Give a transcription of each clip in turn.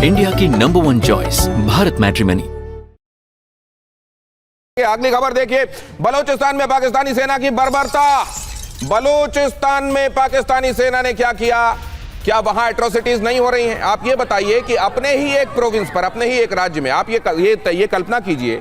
India की number 1 choice Bharat matrimony. अगली खबर देखिए, बलूचिस्तान में पाकिस्तानी सेना की बर्बरता। बलूचिस्तान में पाकिस्तानी सेना ने क्या किया? क्या वहां एट्रोसिटीज नहीं हो रही हैं? आप ये बताइए कि अपने ही एक प्रोविंस पर, अपने ही एक राज्य में, आप ये कल्पना कीजिए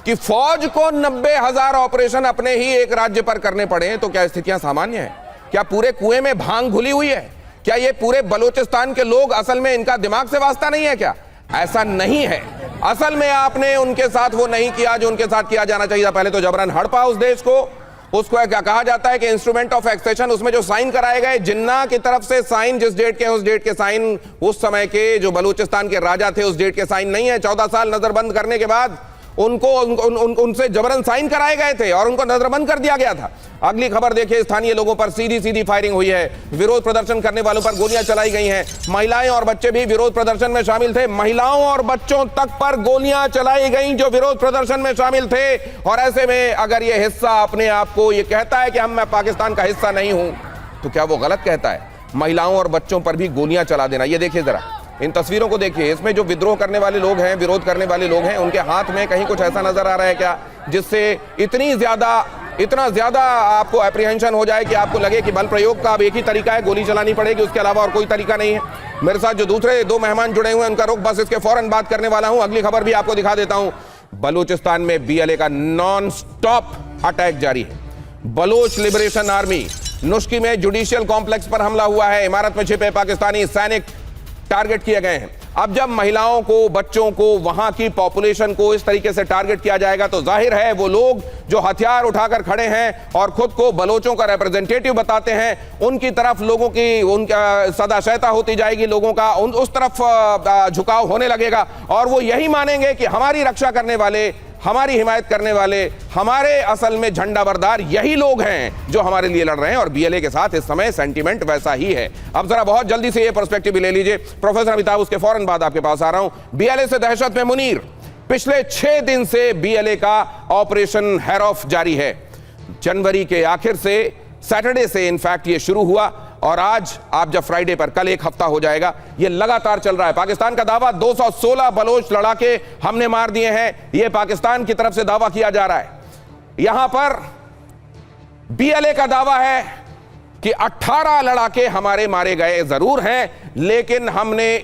कि फौज को 90,000 ऑपरेशन अपने ही एक राज्य पर करने पड़े, तो क्या स्थितियां सामान्य हैं? क्या पूरे कुएं में भांग घुली हुई है? क्या ये पूरे बलूचिस्तान के लोग असल में इनका दिमाग से वास्ता नहीं है क्या? ऐसा नहीं है। असल में आपने उनके साथ वो नहीं किया जो उनके साथ किया जाना चाहिए। पहले तो जबरन हड़पा उस देश को, उसको क्या कहा जाता है कि इंस्ट्रूमेंट ऑफ एक्सेशन, उसमें जो साइन कराए गए जिन्ना की तरफ से साइन, जिस डेट के उस डेट के साइन, उस समय के जो बलूचिस्तान के राजा थे उस डेट के साइन नहीं है। 14 साल नजरबंद करने के बाद उनसे जबरन साइन कराए गए थे और उनको नजरबंद कर दिया गया था। अगली खबर देखिए, स्थानीय लोगों पर सीधी फायरिंग हुई है। विरोध प्रदर्शन करने वालों पर गोलियां चलाई गई हैं। महिलाएं और बच्चे भी विरोध प्रदर्शन में शामिल थे। महिलाओं और बच्चों तक पर गोलियां चलाई गई जो विरोध प्रदर्शन में शामिल थे। और ऐसे में अगर यह हिस्सा अपने आप को ये कहता है कि मैं पाकिस्तान का हिस्सा नहीं हूं, तो क्या वो गलत कहता है? महिलाओं और बच्चों पर भी गोलियां चला देना। ये देखिए जरा, इन तस्वीरों को देखिए। इसमें जो विद्रोह करने वाले लोग हैं, विरोध करने वाले लोग हैं, उनके हाथ में कहीं कुछ ऐसा नजर आ रहा है क्या जिससे इतना ज्यादा आपको एप्रीहेंशन हो जाए कि आपको लगे कि बल प्रयोग का अब एक ही तरीका है, गोली चलानी पड़ेगी, उसके अलावा और कोई तरीका नहीं है? मेरे साथ जो दूसरे दो मेहमान जुड़े हुए हैं उनका रुख बस इसके फौरन बात करने वाला हूं। अगली खबर भी आपको दिखा देता हूं। बलूचिस्तान में BLA का नॉन स्टॉप अटैक जारी है। बलोच लिबरेशन आर्मी नुश्की में जुडिशियल कॉम्प्लेक्स पर हमला हुआ है। इमारत में छिपे पाकिस्तानी सैनिक टारगेट किए गए हैं। अब जब महिलाओं को, बच्चों को, वहां की पॉपुलेशन को इस तरीके से टारगेट किया जाएगा तो जाहिर है वो लोग जो हथियार उठाकर खड़े हैं और खुद को बलोचों का रिप्रेजेंटेटिव बताते हैं, उनकी तरफ लोगों की उनका सदाशयता होती जाएगी, लोगों का उस तरफ झुकाव होने लगेगा और वो यही मानेंगे कि हमारी रक्षा करने वाले, हमारी हिमायत करने वाले, हमारे असल में झंडा बरदार यही लोग हैं जो हमारे लिए लड़ रहे हैं। और BLA के साथ इस समय सेंटीमेंट वैसा ही है। अब जरा बहुत जल्दी से ये पर्सपेक्टिव भी ले लीजिए। प्रोफेसर अमिताभ, उसके फौरन बाद आपके पास आ रहा हूं। BLA से दहशत में मुनीर, पिछले 6 दिन से BLA का ऑपरेशन हैरॉफ जारी है। जनवरी के आखिर से, सैटरडे से इनफैक्ट ये शुरू हुआ और आज आप जब फ्राइडे पर, कल 1 हफ्ता हो जाएगा, ये लगातार चल रहा है। पाकिस्तान का दावा 216 बलोच लड़ाके हमने मार दिए हैं, ये पाकिस्तान की तरफ से दावा किया जा रहा है। यहां पर BLA का दावा है कि 18 लड़ाके हमारे मारे गए जरूर हैं, लेकिन हमने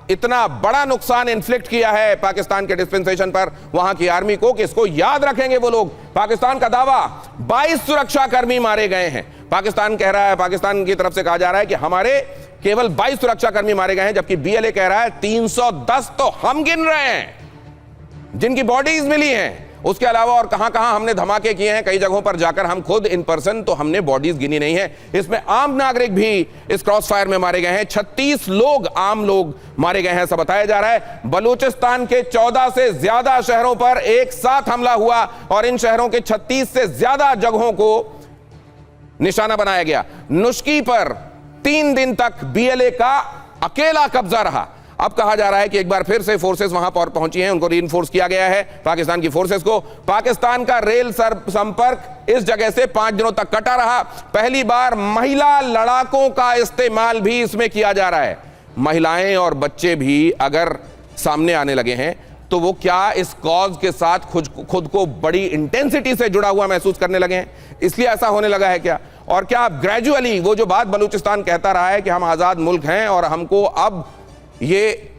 इतना बड़ा नुकसान इन्फ्लिक्ट किया है पाकिस्तान के डिस्पेंसेशन पर, वहां की आर्मी को, कि इसको याद रखेंगे वो लोग। पाकिस्तान का दावा 22 सुरक्षा कर्मी मारे गए हैं। पाकिस्तान कह रहा है, पाकिस्तान की तरफ से कहा जा रहा है कि हमारे केवल 22 सुरक्षा कर्मी मारे गए हैं, जबकि BLA कह रहा है 310 तो हम गिन रहे हैं जिनकी बॉडीज मिली हैं। उसके अलावा और कहां हमने धमाके किए हैं, कई जगहों पर जाकर हम खुद इन पर्सन तो हमने बॉडीज गिनी नहीं है। इसमें आम नागरिक भी इस क्रॉस फायर में मारे गए हैं। 36 लोग, आम लोग मारे गए हैं, ऐसा बताया जा रहा है। बलूचिस्तान के 14 से ज्यादा शहरों पर एक साथ हमला हुआ और इन शहरों के 36 से ज्यादा जगहों को निशाना बनाया गया। नुश्की पर 3 दिन तक BLA का अकेला कब्जा रहा। अब कहा जा रहा है कि एक बार फिर से फोर्सेस वहां पर पहुंची हैं, उनको रीइंफोर्स किया गया है, पाकिस्तान की फोर्सेस को। पाकिस्तान का रेल संपर्क इस जगह से 5 दिनों तक कटा रहा। पहली बार महिला लड़ाकों का इस्तेमाल भी इसमें किया जा रहा है। महिलाएं और बच्चे भी अगर सामने आने लगे हैं तो वो क्या इस कॉज के साथ खुद को बड़ी इंटेंसिटी से जुड़ा हुआ महसूस करने लगे हैं, इसलिए ऐसा होने लगा है क्या? और क्या ग्रेजुअली वो जो बात बलूचिस्तान कहता रहा है कि हम आजाद मुल्क हैं और हमको अब ये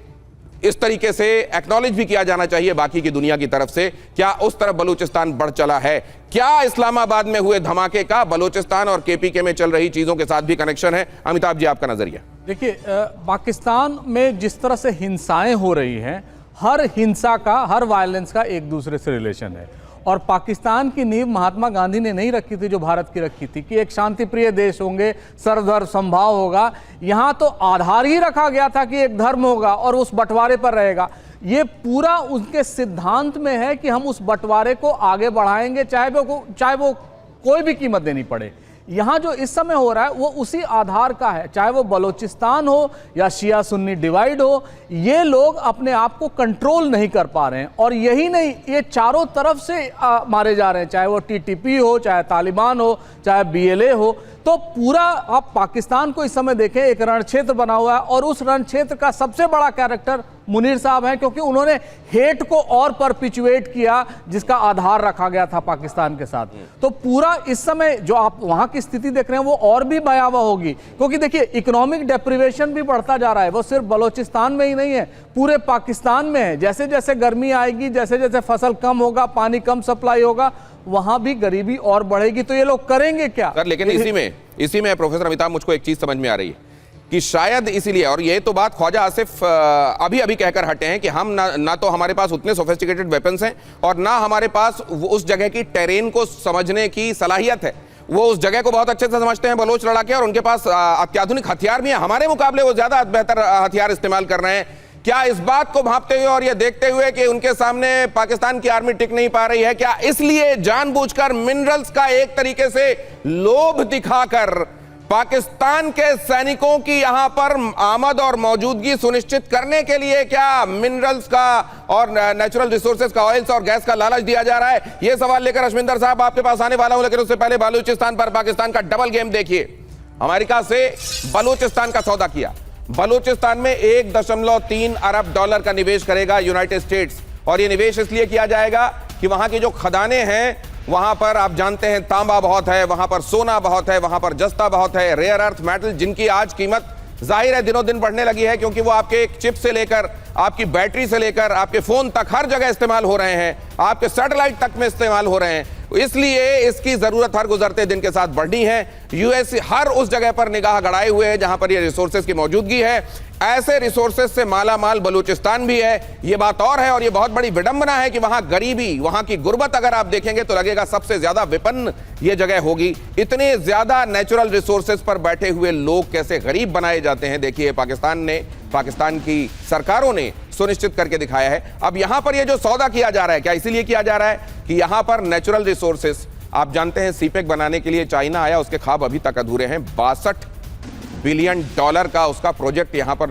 इस तरीके से एक्नॉलेज भी किया जाना चाहिए बाकी की दुनिया की तरफ से, क्या उस तरफ बलूचिस्तान बढ़ चला है? क्या इस्लामाबाद में हुए धमाके का बलूचिस्तान और KPK में चल रही चीजों के साथ भी कनेक्शन है? अमिताभ जी, आपका नजरिया। देखिए, पाकिस्तान में जिस तरह से हिंसाएं हो रही हैं, हर हिंसा का, हर वायलेंस का एक दूसरे से रिलेशन है। और पाकिस्तान की नींव महात्मा गांधी ने नहीं रखी थी जो भारत की रखी थी कि एक शांति प्रिय देश होंगे, सर्वधर्म समभाव होगा। यहाँ तो आधार ही रखा गया था कि एक धर्म होगा और उस बंटवारे पर रहेगा। ये पूरा उनके सिद्धांत में है कि हम उस बंटवारे को आगे बढ़ाएंगे, चाहे वो कोई भी कीमत देनी पड़े। यहां जो इस समय हो रहा है वो उसी आधार का है, चाहे वो बलोचिस्तान हो या शिया सुन्नी डिवाइड हो, ये लोग अपने आप को कंट्रोल नहीं कर पा रहे हैं। और यही नहीं, ये चारों तरफ से मारे जा रहे हैं, चाहे वो टीटीपी हो, चाहे तालिबान हो, चाहे बीएलए हो। तो पूरा आप पाकिस्तान को इस समय देखें, एक रण क्षेत्र बना हुआ है और उस रण क्षेत्र का सबसे बड़ा कैरेक्टर मुनीर साहब हैं, क्योंकि उन्होंने हेट को और परपिचुएट किया जिसका आधार रखा गया था पाकिस्तान के साथ। तो पूरा इस समय जो आप वहां की स्थिति देख रहे हैं वो और भी भयावह होगी, क्योंकि देखिए इकोनॉमिक डेप्रिवेशन भी बढ़ता जा रहा है। वो सिर्फ बलोचिस्तान में ही नहीं है, पूरे पाकिस्तान में है। जैसे जैसे गर्मी आएगी, जैसे जैसे फसल कम होगा, पानी कम सप्लाई होगा, वहां भी गरीबी और बढ़ेगी। तो ये लोग करेंगे क्या सर? लेकिन इसी में प्रोफेसर अमिताभ, मुझको एक चीज समझ में आ रही है कि शायद इसीलिए, और ये तो बात ख्वाजा आसिफ अभी अभी कहकर हटे हैं कि हम ना तो हमारे पास उतने सोफिस्टिकेटेड वेपन्स हैं और ना हमारे पास उस जगह की टेरेन को समझने की सलाहियत है। वो उस जगह को बहुत अच्छे से समझते हैं बलोच लड़ाके, और उनके पास अत्याधुनिक हथियार भी हैं। हमारे मुकाबले वो ज्यादा बेहतर हथियार इस्तेमाल कर रहे हैं। क्या इस बात को भांपते हुए और ये देखते हुए कि उनके सामने पाकिस्तान की आर्मी टिक नहीं पा रही है, क्या इसलिए जानबूझकर मिनरल्स का एक तरीके से लोभ दिखाकर पाकिस्तान के सैनिकों की यहां पर आमद और मौजूदगी सुनिश्चित करने के लिए क्या मिनरल्स का और नेचुरल रिसोर्सेज का, ऑयल्स और गैस का लालच दिया जा रहा है? यह सवाल लेकर अशविंदर साहब आपके पास आने वाला हूं, लेकिन उससे पहले बलूचिस्तान पर पाकिस्तान का डबल गेम देखिए। अमेरिका से बलूचिस्तान का सौदा किया। बलूचिस्तान में 1.3 अरब डॉलर का निवेश करेगा यूनाइटेड स्टेट्स, और यह निवेश इसलिए किया जाएगा कि वहां की जो खदानें हैं वहां पर आप जानते हैं तांबा बहुत है, वहां पर सोना बहुत है, वहां पर जस्ता बहुत है, रेयर अर्थ मेटल, जिनकी आज कीमत जाहिर है दिनों दिन बढ़ने लगी है, क्योंकि वो आपके एक चिप से लेकर आपकी बैटरी से लेकर आपके फोन तक हर जगह इस्तेमाल हो रहे हैं, आपके सैटेलाइट तक में इस्तेमाल हो रहे हैं। इसलिए इसकी जरूरत हर गुजरते दिन के साथ बढ़नी है। यूएस हर उस जगह पर निगाह गड़ाए हुए है जहां पर ये रिसोर्सेज की मौजूदगी है। ऐसे रिसोर्सेज से माला माल बलूचिस्तान भी है, ये बात और है। और ये बहुत बड़ी विडंबना है कि वहां गरीबी, वहां की गुर्बत अगर आप देखेंगे तो लगेगा सबसे ज्यादा विपन्न ये जगह होगी। इतने ज्यादा नेचुरल रिसोर्सेज पर बैठे हुए लोग कैसे गरीब बनाए जाते हैं, देखिए पाकिस्तान की सरकारों ने सुनिश्चित करके दिखाया है। अब यहां पर ये जो सौदा किया जा रहा है, क्या इसीलिए किया जा रहा है कि यहां पर नेचुरल रिसोर्सेज, आप जानते हैं सीपेक बनाने के लिए चाइना आया, उसके ख्वाब अभी तक अधूरे हैं। 62 बिलियन डॉलर का उसका प्रोजेक्ट यहां पर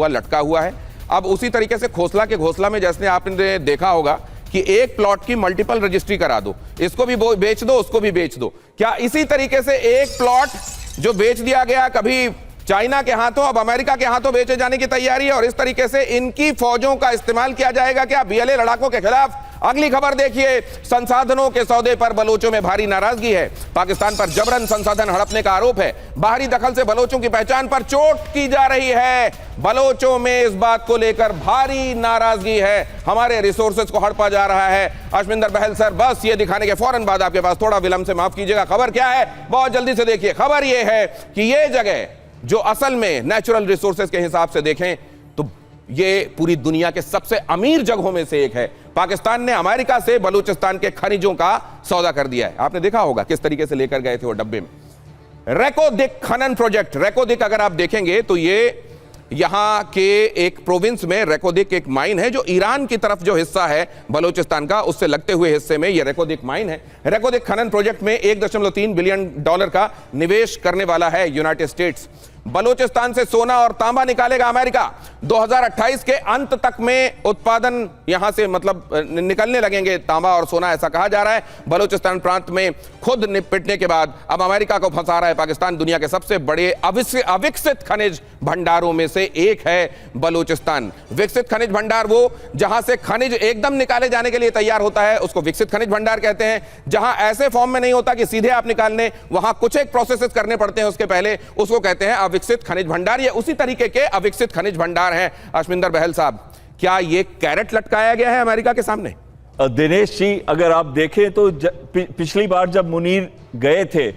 लटका हुआ है। अब उसी तरीके से खोसला के घोसला में जैसे आपने देखा होगा कि एक प्लॉट की मल्टीपल रजिस्ट्री करा दो, इसको भी बेच दो, उसको भी बेच दो। क्या इसी तरीके से एक प्लॉट जो बेच दिया गया कभी चाइना के हाथों, अब अमेरिका के हाथों बेचे जाने की तैयारी है, और इस तरीके से इनकी फौजों का इस्तेमाल किया जाएगा क्या बीएलए लड़ाकों के खिलाफ? अगली खबर देखिए, संसाधनों के सौदे पर बलोचों में भारी नाराजगी है। पाकिस्तान पर जबरन संसाधन हड़पने का आरोप है। बाहरी दखल से बलोचों की पहचान पर चोट की जा रही है। बलोचों में इस बात को लेकर भारी नाराजगी है, हमारे रिसोर्सेज को हड़पा जा रहा है। अशविंदर बहल सर, बस ये दिखाने के फौरन बाद आपके पास थोड़ा विलंब से, माफ कीजिएगा, खबर क्या है बहुत जल्दी से देखिए। खबर यह है कि यह जगह जो असल में नेचुरल रिसोर्सेज के हिसाब से देखें तो ये पूरी दुनिया के सबसे अमीर जगहों में से एक है। पाकिस्तान ने अमेरिका से बलूचिस्तान के खनिजों का सौदा कर दिया है। आपने देखा होगा किस तरीके से लेकर गए थे वो डब्बे में। रेकोदिक खनन प्रोजेक्ट, रेकोदिक अगर आप देखेंगे तो ये यहां के एक प्रोविंस में रेकोदिक एक माइन है, जो ईरान की तरफ जो हिस्सा है बलूचिस्तान का, उससे लगते हुए हिस्से में ये रेकोदिक माइन है। रेकोदिक खनन प्रोजेक्ट में 1.3 बिलियन डॉलर का निवेश करने वाला है यूनाइटेड स्टेट्स। बलूचिस्तान से सोना और तांबा निकालेगा अमेरिका। 2028 के अंत तक में उत्पादन यहां से मतलब निकलने लगेंगे तांबा और सोना, ऐसा कहा जा रहा है। बलूचिस्तान प्रांत में खुद निपटने के बाद अब अमेरिका को फंसा रहा है पाकिस्तान। दुनिया के सबसे बड़े अविकसित खनिज भंडारों में से एक है बलूचिस्तान। विकसित खनिज भंडार वो जहां से खनिज एकदम निकाले जाने के लिए तैयार होता है, उसको विकसित खनिज भंडार कहते हैं। जहां ऐसे फॉर्म में नहीं होता कि सीधे आप निकाल लें, वहां कुछ एक प्रोसेसेस करने पड़ते हैं उसके पहले, उसको कहते हैं अविकसित खनिज भंडार। ये उसी तरीके के अविकसित खनिज भंडार हैं। अशविंदर बहल साहब, क्या ये कैरेट लटकाया गया है अमेरिका के सामने? दिनेश जी, अगर आप देखें तो पिछली बार जब मुनीर गए थे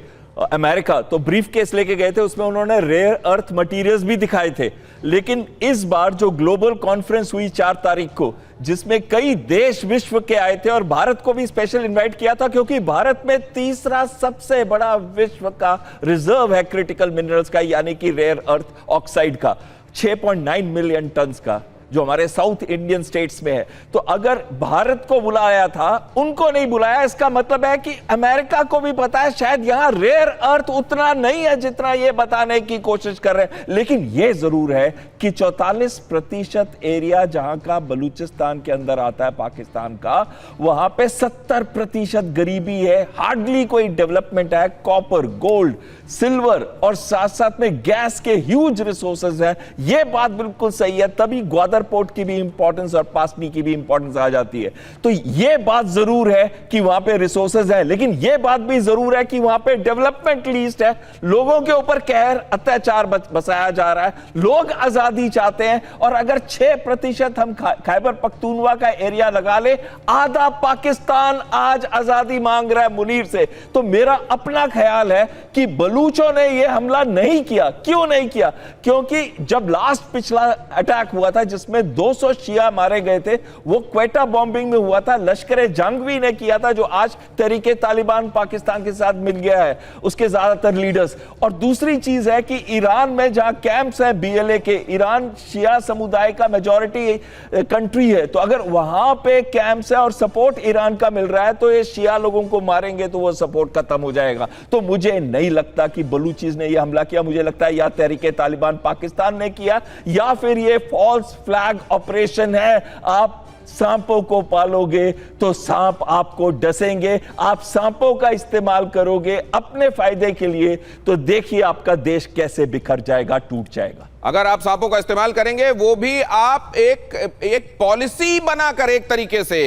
अमेरिका तो ब्रीफ केस लेके गए थे, उसमें उन्होंने रेयर अर्थ मटेरियल्स भी दिखाए थे। लेकिन इस बार जो ग्लोबल कॉन्फ्रेंस हुई 4 तारीख को, जिसमें कई देश विश्व के आए थे और भारत को भी स्पेशल इनवाइट किया था, क्योंकि भारत में तीसरा सबसे बड़ा विश्व का रिजर्व है क्रिटिकल मिनरल्स का, यानी कि रेयर अर्थ ऑक्साइड का, 6.9 मिलियन टन का, जो हमारे साउथ इंडियन स्टेट्स में है। तो अगर भारत को बुलाया था, उनको नहीं बुलाया, इसका मतलब है कि अमेरिका को भी पता है शायद यहां रेयर अर्थ उतना नहीं है जितना ये बताने की कोशिश कर रहे हैं। लेकिन ये जरूर है कि 44% एरिया जहां का बलूचिस्तान के अंदर आता है पाकिस्तान का, वहां पे 70% गरीबी है, हार्डली कोई डेवलपमेंट है। कॉपर, गोल्ड, सिल्वर और साथ साथ में गैस के ह्यूज रिसोर्सेज हैं। ये बात बिल्कुल सही है, तभी ग्वादर पोर्ट की भी इंपॉर्टेंस और पासनी की भी इंपॉर्टेंस आ जाती है। तो ये बात जरूर है कि वहां पे रिसोर्सेज है, लेकिन ये बात भी जरूर है कि वहां पे डेवलपमेंट लीस्ट है। लोगों के ऊपर कहर, अत्याचार बसाया जा रहा है, लोग आजादी चाहते हैं। और अगर 6% हम खैबर पख्तूनवा का एरिया लगा ले, आधा पाकिस्तान आज आजादी मांग रहा है मुनीर से। तो मेरा अपना ख्याल है कि बलूचों ने यह हमला नहीं किया। क्यों नहीं किया? क्योंकि जब लास्ट पिछला अटैक हुआ था जिसमें 200 शिया मारे गए थे, वो क्वेटा बॉम्बिंग में हुआ था, लश्कर जंगवी ने किया था, जो आज तहरीके तालिबान पाकिस्तान के साथ मिल गया है, उसके ज्यादातर लीडर्स। और दूसरी चीज है कि ईरान में जहां कैंप्स हैं बीएलए के, ईरान शिया समुदाय का मेजॉरिटी कंट्री है, तो अगर वहां पे कैंप्स है और सपोर्ट ईरान का मिल रहा है, तो ये शिया लोगों को मारेंगे तो वो सपोर्ट खत्म हो जाएगा। तो मुझे नहीं लगता कि बलूचीज ने यह हमला किया। मुझे लगता है या तहरीके तालिबान पाकिस्तान ने किया, या फिर ये फॉल्स फ्लैग ऑपरेशन है। आप सांपों को पालोगे तो सांप आपको डसेंगे। आप सांपों का इस्तेमाल करोगे अपने फायदे के लिए, तो देखिए आपका देश कैसे बिखर जाएगा, टूट जाएगा। अगर आप सांपों का इस्तेमाल करेंगे, वो भी आप एक पॉलिसी बनाकर, एक तरीके से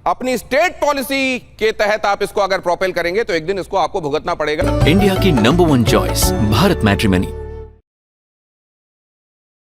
अपनी स्टेट पॉलिसी के तहत आप इसको अगर प्रोपेल करेंगे, तो एक दिन इसको आपको भुगतना पड़ेगा। इंडिया की नंबर 1 चॉइस भारत मैट्रिमनी।